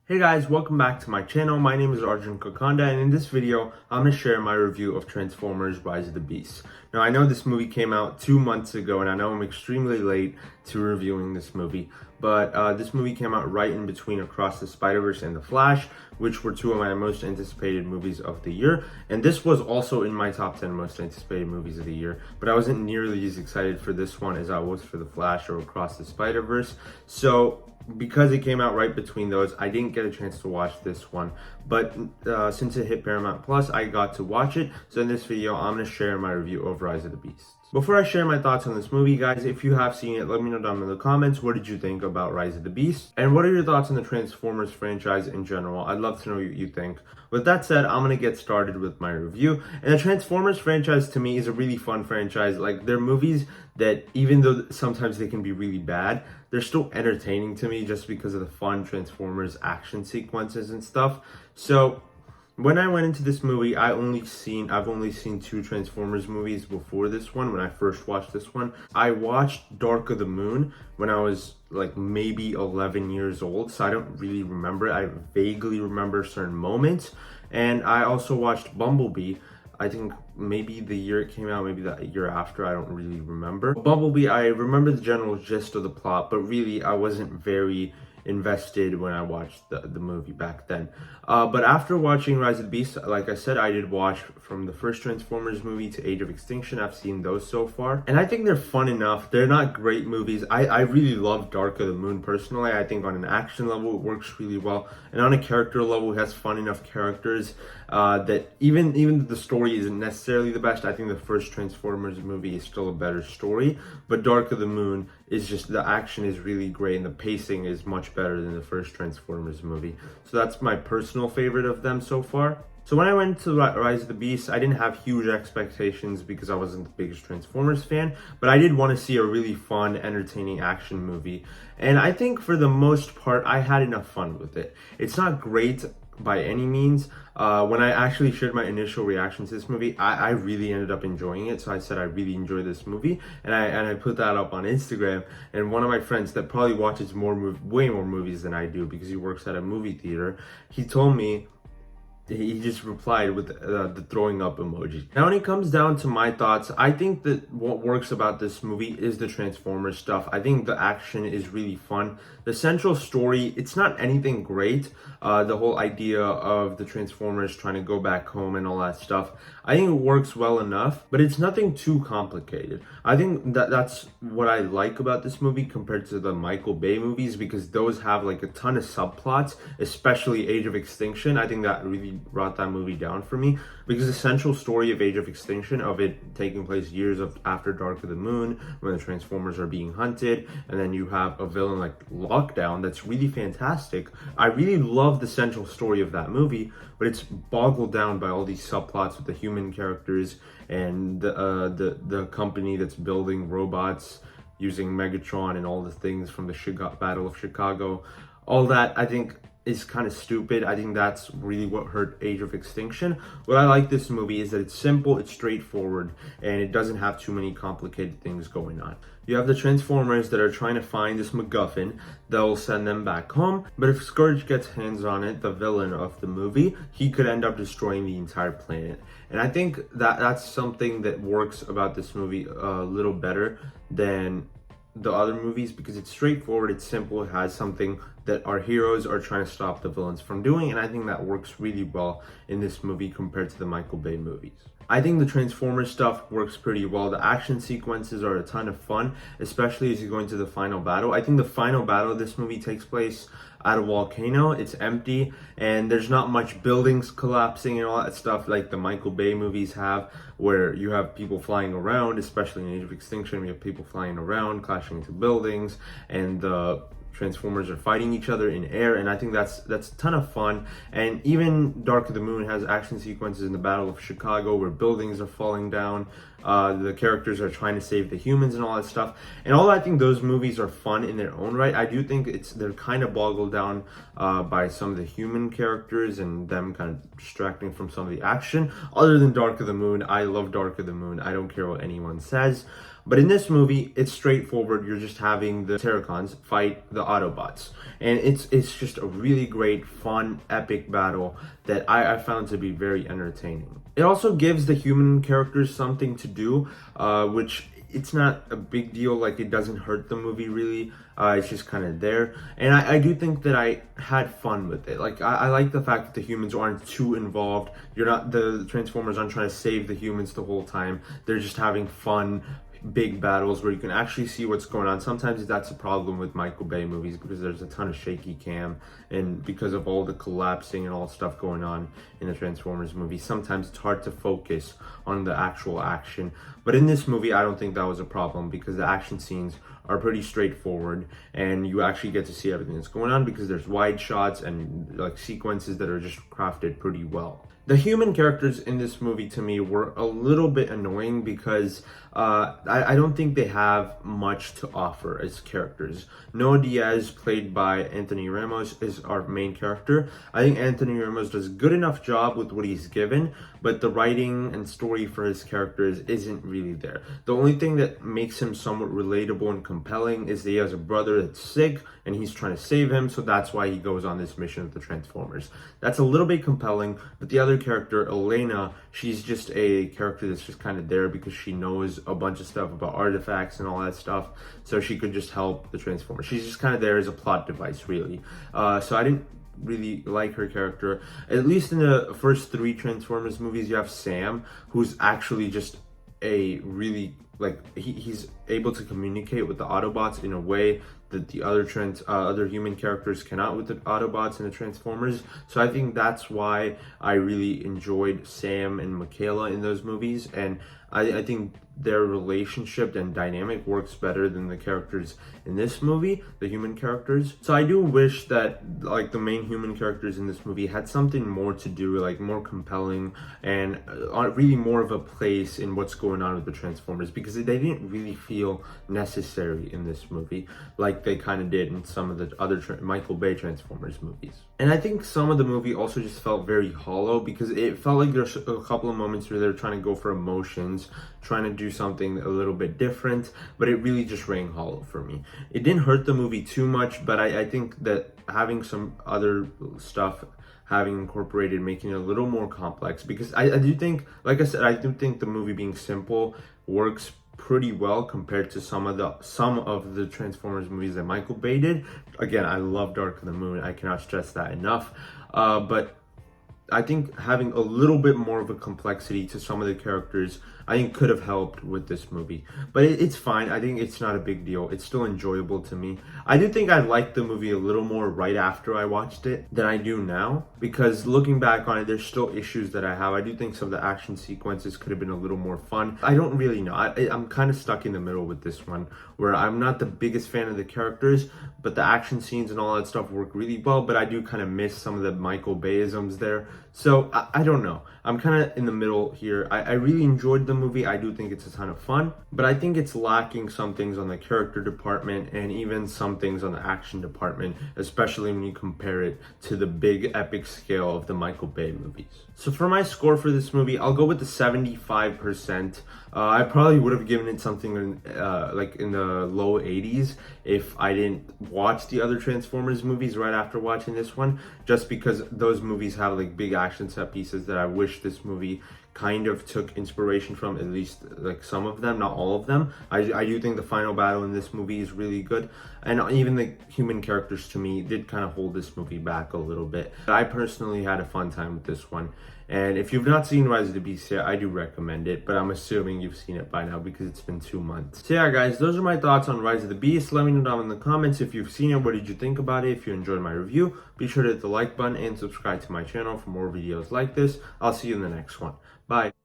Hey guys, welcome back to my channel. My name is Arjun Kokanda, and in this video, I'm going to share my review of Transformers Rise of the Beast. Now, I know this movie came out 2 months ago, and I know I'm extremely late to reviewing this movie, but this movie came out right in between Across the Spider-Verse and The Flash, which were two of my most anticipated movies of the year, and this was also in my top 10 most anticipated movies of the year, but I wasn't nearly as excited for this one as I was for The Flash or Across the Spider-Verse, so because it came out right between those, I didn't get a chance to watch this one, but since it hit Paramount Plus, I got to watch it. So in this video, I'm going to share my review of Rise of the Beast. Before I share my thoughts on this movie, guys, if you have seen it, let me know down in the comments, what did you think about Rise of the Beast? And what are your thoughts on the Transformers franchise in general? I'd love to know what you think. With that said, I'm going to get started with my review. And the Transformers franchise to me is a really fun franchise. Like, they're movies that, even though sometimes they can be really bad, they're still entertaining to me just because of the fun Transformers action sequences and stuff. So when I went into this movie, I've only seen 2 Transformers movies before this one. When I first watched this one, I watched Dark of the Moon when I was like maybe 11 years old, so I don't really remember. I vaguely remember certain moments. And I also watched Bumblebee, I think maybe the year it came out, maybe the year after, I don't really remember. Bumblebee, I remember the general gist of the plot, but really I wasn't very invested when I watched the movie back then. But after watching Rise of the Beast, like I said, I did watch from the first Transformers movie to Age of Extinction. I've seen those so far, and I think they're fun enough. They're not great movies. I really love Dark of the Moon personally. I think on an action level it works really well, and on a character level it has fun enough characters that even the story isn't necessarily the best. I think the first Transformers movie is still a better story, but Dark of the Moon is just, the action is really great and the pacing is much better than the first Transformers movie. So that's my personal favorite of them so far. So when I went to Rise of the Beast, I didn't have huge expectations because I wasn't the biggest Transformers fan, but I did want to see a really fun, entertaining action movie. And I think for the most part, I had enough fun with it. It's not great by any means. When I actually shared my initial reaction to this movie, I really ended up enjoying it. So I said I really enjoyed this movie, and I put that up on Instagram. And one of my friends that probably watches way more movies than I do because he works at a movie theater, he told me, he just replied with the throwing up emoji. Now, when it comes down to my thoughts, I think that what works about this movie is the Transformers stuff. I think the action is really fun. The central story, it's not anything great. The whole idea of the Transformers trying to go back home and all that stuff, I think it works well enough, but it's nothing too complicated. I think that's what I like about this movie compared to the Michael Bay movies, because those have like a ton of subplots, especially Age of Extinction. I think that really brought that movie down for me, because the central story of Age of Extinction, of it taking place years after Dark of the Moon, when the Transformers are being hunted, and then you have a villain like Lockdown, that's really fantastic. I really love the central story of that movie, but it's boggled down by all these subplots with the human characters and the company that's building robots using Megatron and all the things from the Battle of Chicago. All that, I think, is kind of stupid. I think that's really what hurt Age of Extinction. What I like this movie is that it's simple, it's straightforward, and it doesn't have too many complicated things going on. You have the Transformers that are trying to find this MacGuffin that will send them back home, but if Scourge gets hands on it, the villain of the movie, he could end up destroying the entire planet. And I think that's something that works about this movie a little better than the other movies, because it's straightforward, it's simple, it has something that our heroes are trying to stop the villains from doing, and I think that works really well in this movie compared to the Michael Bay movies. I think the Transformers stuff works pretty well. The action sequences are a ton of fun, especially as you go into the final battle. I think the final battle of this movie takes place at a volcano. It's empty, and there's not much buildings collapsing and all that stuff like the Michael Bay movies have, where you have people flying around, especially in Age of Extinction. We have people flying around, crashing into buildings, and the Transformers are fighting each other in air, and I think that's a ton of fun. And even Dark of the Moon has action sequences in the Battle of Chicago where buildings are falling down, the characters are trying to save the humans and all that stuff. And all I think those movies are fun in their own right. I do think they're kind of boggled down by some of the human characters and them kind of distracting from some of the action. Other than Dark of the Moon, I love Dark of the Moon. I don't care what anyone says. But in this movie, it's straightforward. You're just having the Terracons fight the Autobots. And it's just a really great, fun, epic battle that I found to be very entertaining. It also gives the human characters something to do, which it's not a big deal. Like, it doesn't hurt the movie really. It's just kind of there. And I do think that I had fun with it. Like, I like the fact that the humans aren't too involved. The Transformers aren't trying to save the humans the whole time. They're just having fun, big battles where you can actually see what's going on. Sometimes that's a problem with Michael Bay movies because there's a ton of shaky cam, and because of all the collapsing and all stuff going on in the Transformers movie, sometimes it's hard to focus on the actual action. But in this movie, I don't think that was a problem because the action scenes are pretty straightforward and you actually get to see everything that's going on because there's wide shots and like sequences that are just crafted pretty well. The human characters in this movie to me were a little bit annoying because I don't think they have much to offer as characters. Noah Diaz, played by Anthony Ramos, is our main character. I think Anthony Ramos does a good enough job with what he's given, but the writing and story for his characters isn't really there. The only thing that makes him somewhat relatable and compelling is that he has a brother that's sick and he's trying to save him, so that's why he goes on this mission with the Transformers. That's a little bit compelling, but the other character, Elena, she's just a character that's just kind of there because she knows a bunch of stuff about artifacts and all that stuff, so she could just help the Transformers. She's just kind of there as a plot device, really. So I didn't really like her character. At least in the first 3 Transformers movies, you have Sam, who's actually just a really, like, he's able to communicate with the Autobots in a way that the other human characters cannot with the Autobots and the Transformers. So I think that's why I really enjoyed Sam and Michaela in those movies, and I think their relationship and dynamic works better than the characters in this movie, the human characters. So I do wish that like the main human characters in this movie had something more to do, like more compelling and really more of a place in what's going on with the Transformers, because they didn't really feel necessary in this movie like they kind of did in some of the other Michael Bay Transformers movies. And I think some of the movie also just felt very hollow because it felt like there's a couple of moments where they're trying to go for emotions, trying to do something a little bit different, but it really just rang hollow for me. It didn't hurt the movie too much, but I think that having some other stuff having incorporated, making it a little more complex, because I do think, like I said, I do think the movie being simple works pretty well compared to some of the Transformers movies that Michael Bay did. Again, I love Dark of the Moon. I cannot stress that enough. But I think having a little bit more of a complexity to some of the characters, I think could have helped with this movie. But it's fine. I think it's not a big deal. It's still enjoyable to me. I do think I liked the movie a little more right after I watched it than I do now, because looking back on it, there's still issues that I have. I do think some of the action sequences could have been a little more fun. I don't really know. I'm kind of stuck in the middle with this one, where I'm not the biggest fan of the characters, but the action scenes and all that stuff work really well, but I do kind of miss some of the Michael Bay-isms there. So I don't know. I'm kind of in the middle here. I really enjoyed the movie. I do think it's a ton of fun, but I think it's lacking some things on the character department and even some things on the action department, especially when you compare it to the big epic scale of the Michael Bay movies. So for my score for this movie, I'll go with the 75%. I probably would have given it something like in the low 80s if I didn't watch the other Transformers movies right after watching this one, just because those movies have like big action set pieces that I wish this movie kind of took inspiration from, at least like some of them, not all of them. I do think the final battle in this movie is really good, and even the human characters to me did kind of hold this movie back a little bit. I personally had a fun time with this one, and if you've not seen Rise of the Beast yet, I do recommend it, but I'm assuming you've seen it by now because it's been 2 months. So yeah guys, those are my thoughts on Rise of the Beast. Let me know down in the comments if you've seen it, what did you think about it. If you enjoyed my review, be sure to hit the like button and subscribe to my channel for more videos like this. I'll see you in the next one. Bye.